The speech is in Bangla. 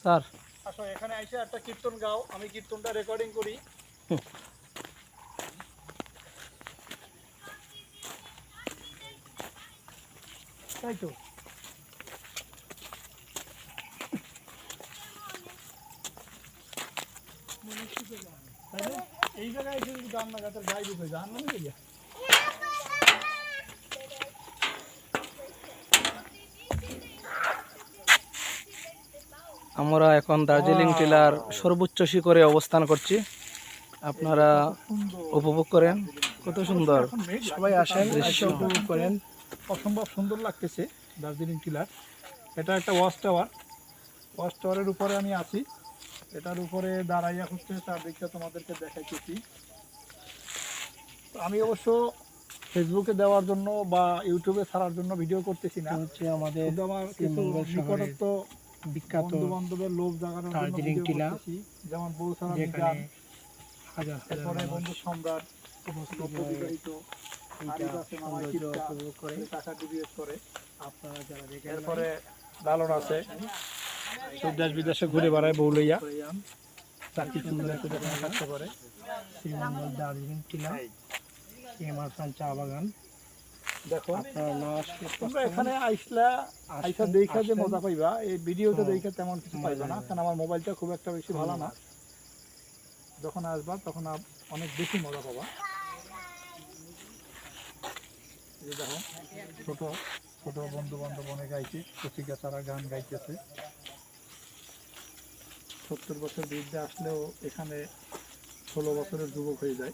স্যার আসো এখানে আইসে একটা কীর্তন গাও, আমি কীর্তনটা রেকর্ডিং করি। তাই তো এই জায়গায় এসে যদি গান না গাতের গাই দিতে গান মানে গিয়া আমরা এখন দার্জিলিং টিলার সর্বোচ্চ শিখরে অবস্থান করছি। আপনারা উপভোগ করেন, কত সুন্দর। সবাই আসেন, দৃশ্য উপভোগ করেন। অসম্ভব সুন্দর লাগতেছে দার্জিলিং টিলার। এটা একটা ওয়াচ টাওয়ার, ওয়াচ টাওয়ারের উপরে আমি আছি। এটার উপরে দাঁড়াইয়া হচ্ছে চারদিকটা তোমাদেরকে দেখাইতেছি। তো আমি অবশ্য ফেসবুকে দেওয়ার জন্য বা ইউটিউবে ছাড়ার জন্য ভিডিও করতেছি না, হচ্ছে আমাদের কিন্তু আমার কিছু নিকটত্ব বিখ্যাত বন্ধু বান্ধবের লোভ জাগানোর জন্য দার্জিলিং ভিডিও টিলা, করতেছি। যেমন বৌসারা যেখানে মিজান, হাজার এরপরে হাজার বন্ধু সম্রাট, উপস্থিত হয়ে নব্যবিবাহিত, আরিফ আছে, মামাই সৌন্দর্য কিপটা, উপভোগ করে। টাকা ডিবিএস করে। আপনারা যারা দেখেন এরপরে লালন আছে, তো দেশ বিদেশে ঘুরে বেড়ায় বউ লইয়া, তার কি সুন্দর একটু যেখানে থাকতে পারে। শ্রীমঙ্গল দার্জিলিং টিলা, এমআর খান চা বাগান। দেখো আপনারা না আসলে তোমরা এখানে আইসা দেখা যে মজা পাইবা, এই ভিডিওতে দেখা তেমন কিছু পাইবা না, কারণ আমার মোবাইলটা খুব একটা বেশি ভালো না। যখন আসবা তখন অনেক বেশি মজা পাবা। এই দেখো ছোট ছোট বন্ধু বান্ধব অনেক আইছে, কচিকা তারা গান গাইতেছে। 70 বছর বৃদ্ধে আসলেও এখানে 16 বছরের যুবক হয়ে যায়।